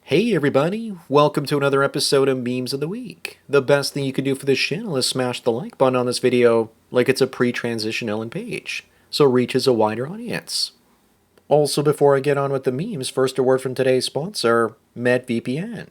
Hey everybody, welcome to another episode of Memes of the Week. The best thing you can do for this channel is smash the like button on this video like it's a pre-transition Ellen page, so it reaches a wider audience. Also, before I get on with the memes, first a word from today's sponsor, MedVPN.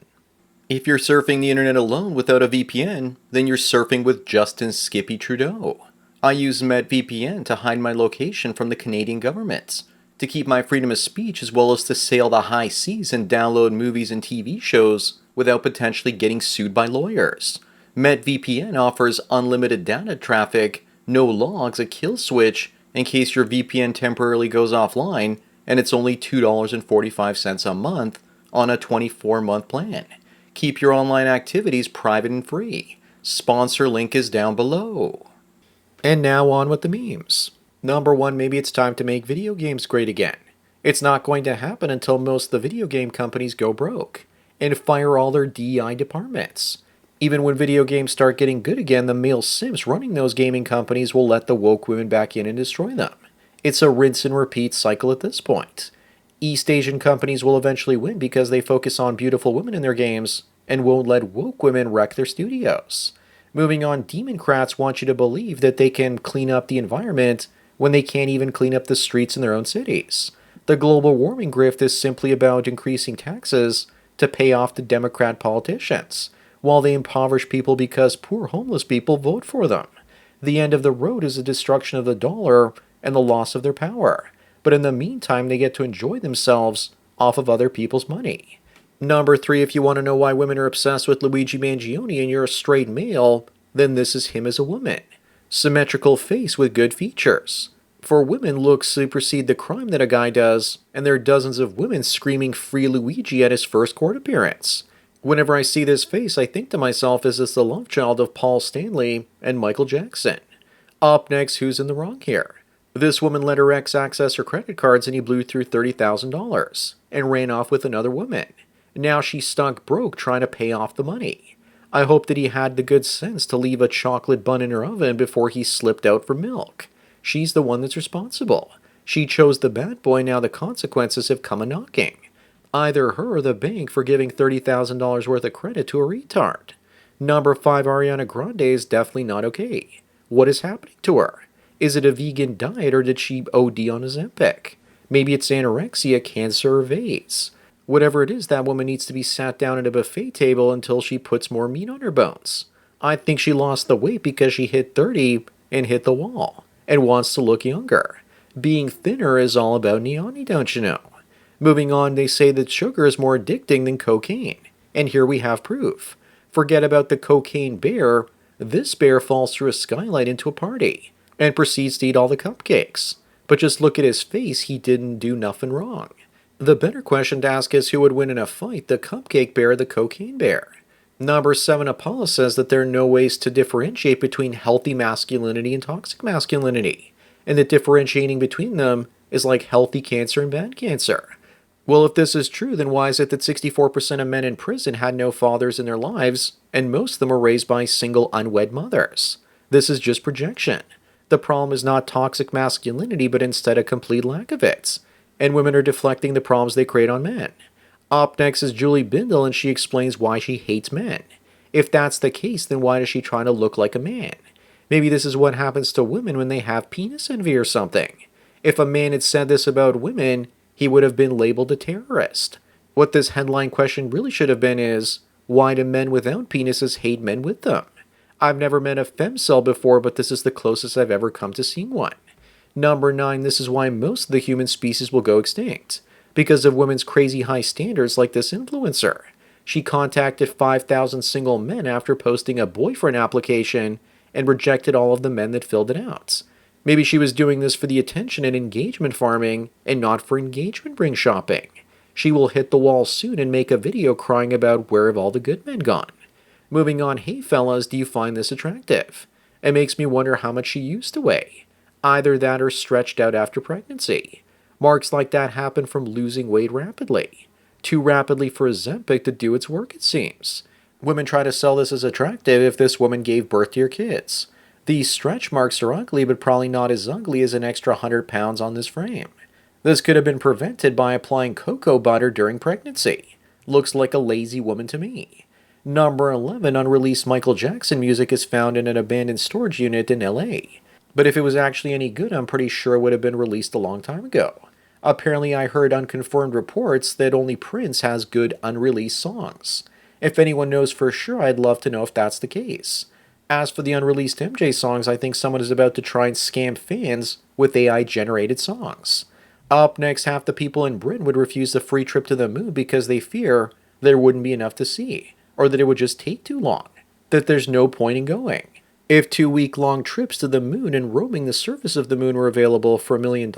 If you're surfing the internet alone without a VPN, then you're surfing with Justin Skippy Trudeau. I use MedVPN to hide my location from the Canadian government, to keep my freedom of speech as well as to sail the high seas and download movies and TV shows without potentially getting sued by lawyers. MedVPN offers unlimited data traffic, no logs, a kill switch in case your VPN temporarily goes offline, and it's only $2.45 a month on a 24-month plan. Keep your online activities private and free. Sponsor link is down below. And now on with the memes. Number one, maybe it's time to make video games great again. It's not going to happen until most of the video game companies go broke and fire all their DEI departments. Even when video games start getting good again, the male simps running those gaming companies will let the woke women back in and destroy them. It's a rinse and repeat cycle at this point. East Asian companies will eventually win because they focus on beautiful women in their games and won't let woke women wreck their studios. Moving on, Democrats want you to believe that they can clean up the environment when they can't even clean up the streets in their own cities. The global warming grift is simply about increasing taxes to pay off the Democrat politicians, while they impoverish people because poor homeless people vote for them. The end of the road is the destruction of the dollar and the loss of their power. But in the meantime, they get to enjoy themselves off of other people's money. Number three, if you want to know why women are obsessed with Luigi Mangione and you're a straight male, then this is him as a woman. Symmetrical face with good features. For women, looks supersede the crime that a guy does, and there are dozens of women screaming "Free Luigi" at his first court appearance. Whenever I see this face, I think to myself, is this the love child of Paul Stanley and Michael Jackson? Up next, who's in the wrong here? This woman let her ex access her credit cards and he blew through $30,000 and ran off with another woman. Now she's stuck broke trying to pay off the money. I hope that he had the good sense to leave a chocolate bun in her oven before he slipped out for milk. She's the one that's responsible. She chose the bad boy, now the consequences have come a-knocking. Either her or the bank for giving $30,000 worth of credit to a retard. Number 5, Ariana Grande is definitely not okay. What is happening to her? Is it a vegan diet or did she OD on Ozempic? Maybe it's anorexia, cancer, or AIDS. Whatever it is, that woman needs to be sat down at a buffet table until she puts more meat on her bones. I think she lost the weight because she hit 30 and hit the wall and wants to look younger. Being thinner is all about Niani, don't you know? Moving on, they say that sugar is more addicting than cocaine. And here we have proof. Forget about the cocaine bear. This bear falls through a skylight into a party and proceeds to eat all the cupcakes. But just look at his face, he didn't do nothing wrong. The better question to ask is who would win in a fight, the cupcake bear or the cocaine bear? Number 7, Apollo says that there are no ways to differentiate between healthy masculinity and toxic masculinity, and that differentiating between them is like healthy cancer and bad cancer. Well, if this is true, then why is it that 64% of men in prison had no fathers in their lives, and most of them were raised by single unwed mothers? This is just projection. The problem is not toxic masculinity, but instead a complete lack of it. And women are deflecting the problems they create on men. Up next is Julie Bindel, and she explains why she hates men. If that's the case, then why does she try to look like a man? Maybe this is what happens to women when they have penis envy or something. If a man had said this about women, he would have been labeled a terrorist. What this headline question really should have been is, why do men without penises hate men with them? I've never met a femcel before, but this is the closest I've ever come to seeing one. Number 9, this is why most of the human species will go extinct. Because of women's crazy high standards like this influencer. She contacted 5,000 single men after posting a boyfriend application and rejected all of the men that filled it out. Maybe she was doing this for the attention and engagement farming and not for engagement ring shopping. She will hit the wall soon and make a video crying about where have all the good men gone. Moving on, hey fellas, do you find this attractive? It makes me wonder how much she used to weigh. Either that or stretched out after pregnancy. Marks like that happen from losing weight rapidly. Too rapidly for Ozempic to do its work, it seems. Women try to sell this as attractive if this woman gave birth to your kids. These stretch marks are ugly, but probably not as ugly as an extra 100 pounds on this frame. This could have been prevented by applying cocoa butter during pregnancy. Looks like a lazy woman to me. Number 11, unreleased Michael Jackson music is found in an abandoned storage unit in LA. But if it was actually any good, I'm pretty sure it would have been released a long time ago. Apparently, I heard unconfirmed reports that only Prince has good unreleased songs. If anyone knows for sure, I'd love to know if that's the case. As for the unreleased MJ songs, I think someone is about to try and scam fans with AI generated songs. Up next, half the people in Britain would refuse the free trip to the moon because they fear there wouldn't be enough to see, or that it would just take too long, that there's no point in going. If 2-week-long trips to the moon and roaming the surface of the moon were available for $1 million,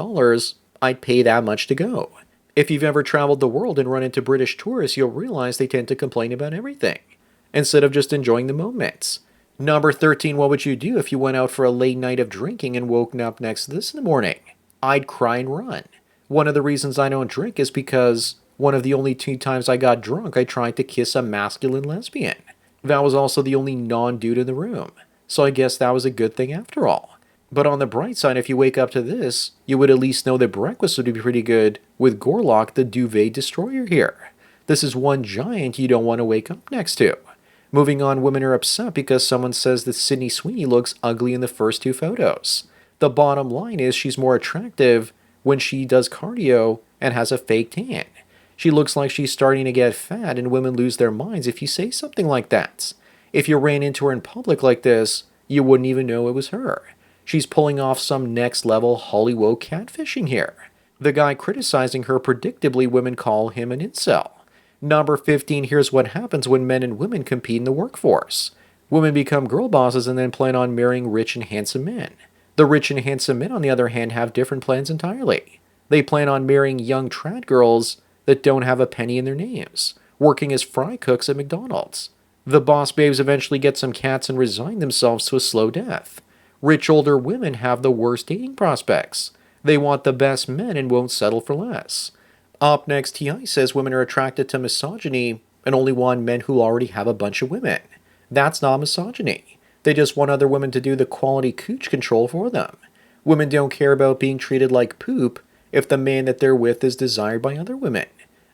I'd pay that much to go. If you've ever traveled the world and run into British tourists, you'll realize they tend to complain about everything, instead of just enjoying the moments. Number 13, what would you do if you went out for a late night of drinking and woken up next to this in the morning? I'd cry and run. One of the reasons I don't drink is because one of the only 2 times I got drunk, I tried to kiss a masculine lesbian. That was also the only non-dude in the room, so I guess that was a good thing after all. But on the bright side, if you wake up to this, you would at least know that breakfast would be pretty good with Gorlock, the duvet destroyer here. This is one giant you don't want to wake up next to. Moving on, women are upset because someone says that Sydney Sweeney looks ugly in the first 2 photos. The bottom line is she's more attractive when she does cardio and has a fake tan. She looks like she's starting to get fat, and women lose their minds if you say something like that. If you ran into her in public like this, you wouldn't even know it was her. She's pulling off some next-level Hollywood catfishing here. The guy criticizing her, predictably, women call him an incel. Number 15, here's what happens when men and women compete in the workforce. Women become girl bosses and then plan on marrying rich and handsome men. The rich and handsome men, on the other hand, have different plans entirely. They plan on marrying young trad girls that don't have a penny in their names, working as fry cooks at McDonald's. The boss babes eventually get some cats and resign themselves to a slow death. Rich older women have the worst dating prospects. They want the best men and won't settle for less. Up next, T.I. says women are attracted to misogyny and only want men who already have a bunch of women. That's not misogyny. They just want other women to do the quality cooch control for them. Women don't care about being treated like poop if the man that they're with is desired by other women.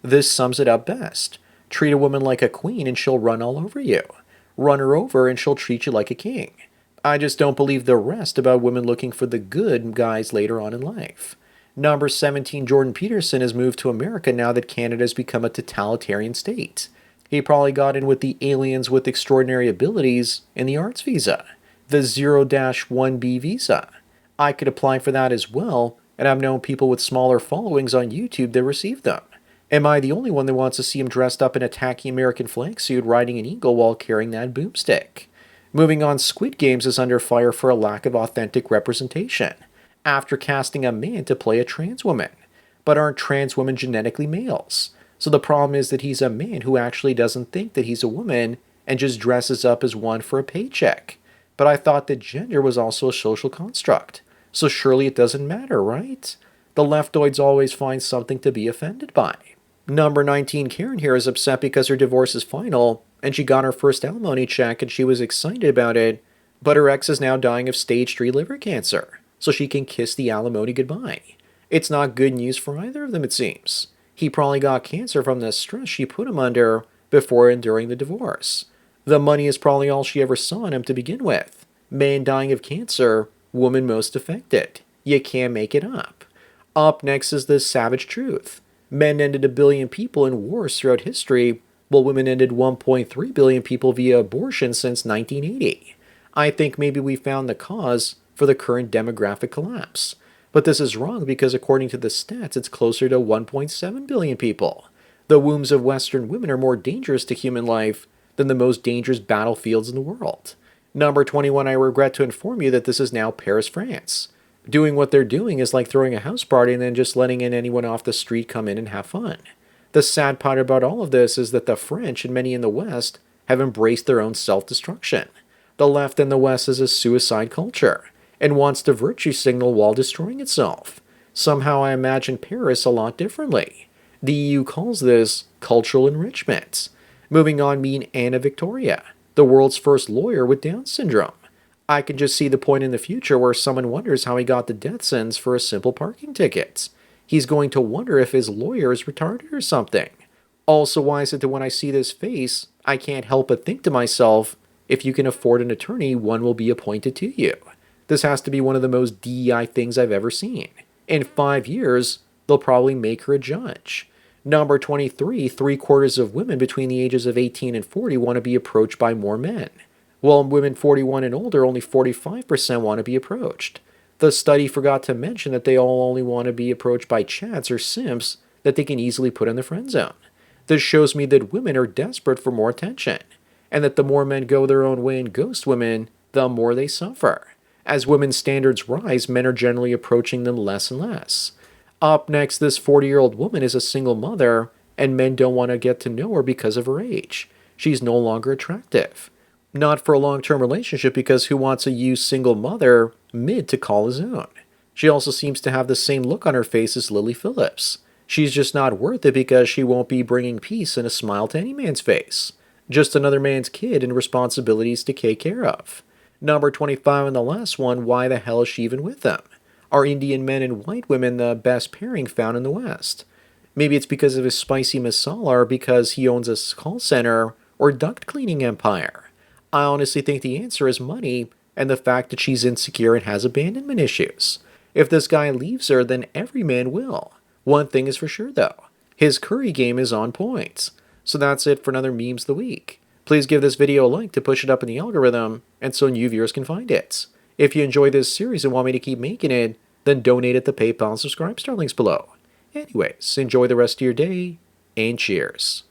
This sums it up best. Treat a woman like a queen and she'll run all over you. Run her over and she'll treat you like a king. I just don't believe the rest about women looking for the good guys later on in life. Number 17, Jordan Peterson has moved to America now that Canada has become a totalitarian state. He probably got in with the aliens with extraordinary abilities in the arts visa, the 0-1B visa. I could apply for that as well, and I've known people with smaller followings on YouTube that received them. Am I the only one that wants to see him dressed up in a tacky American flag suit riding an eagle while carrying that boomstick? Moving on, Squid Games is under fire for a lack of authentic representation, after casting a man to play a trans woman. But aren't trans women genetically males? So the problem is that he's a man who actually doesn't think that he's a woman and just dresses up as one for a paycheck. But I thought that gender was also a social construct, so surely it doesn't matter, right? The leftoids always find something to be offended by. Number 19, Karen here is upset because her divorce is final, and she got her first alimony check and she was excited about it, but her ex is now dying of stage 3 liver cancer, so she can kiss the alimony goodbye. It's not good news for either of them, it seems. He probably got cancer from the stress she put him under before and during the divorce. The money is probably all she ever saw in him to begin with. Man dying of cancer, woman most affected. You can't make it up. Up next is the savage truth. Men ended 1 billion people in wars throughout history, while women ended 1.3 billion people via abortion since 1980. I think maybe we found the cause for the current demographic collapse. But this is wrong because according to the stats, it's closer to 1.7 billion people. The wombs of Western women are more dangerous to human life than the most dangerous battlefields in the world. Number 21, I regret to inform you that this is now Paris, France. Doing what they're doing is like throwing a house party and then just letting in anyone off the street come in and have fun. The sad part about all of this is that the French and many in the West have embraced their own self-destruction. The left in the West is a suicide culture and wants to virtue signal while destroying itself. Somehow I imagine Paris a lot differently. The EU calls this cultural enrichment. Moving on, meet Anna Victoria, the world's first lawyer with Down syndrome. I can just see the point in the future where someone wonders how he got the death sentence for a simple parking ticket. He's going to wonder if his lawyer is retarded or something. Also, why is it that when I see this face, I can't help but think to myself, if you can afford an attorney, one will be appointed to you. This has to be one of the most DEI things I've ever seen. In 5 years, they'll probably make her a judge. Number 23, three-quarters of women between the ages of 18 and 40 want to be approached by more men. While women 41 and older, only 45% want to be approached. The study forgot to mention that they all only want to be approached by chats or simps that they can easily put in the friend zone. This shows me that women are desperate for more attention, and that the more men go their own way and ghost women, the more they suffer. As women's standards rise, men are generally approaching them less and less. Up next, this 40-year-old woman is a single mother, and men don't want to get to know her because of her age. She's no longer attractive. Not for a long-term relationship, because who wants a used single mother mid to call his own? She also seems to have the same look on her face as Lily Phillips. She's just not worth it because she won't be bringing peace and a smile to any man's face. Just another man's kid and responsibilities to take care of. Number 25 and the last one, why the hell is she even with them? Are Indian men and white women the best pairing found in the West? Maybe it's because of his spicy masala, or because he owns a call center or duct cleaning empire. I honestly think the answer is money and the fact that she's insecure and has abandonment issues. If this guy leaves her, then every man will. One thing is for sure though, his curry game is on point. So that's it for another Memes of the Week. Please give this video a like to push it up in the algorithm, and so new viewers can find it. If you enjoy this series and want me to keep making it, then donate at the PayPal and subscribe star links below. Anyways, enjoy the rest of your day, and cheers.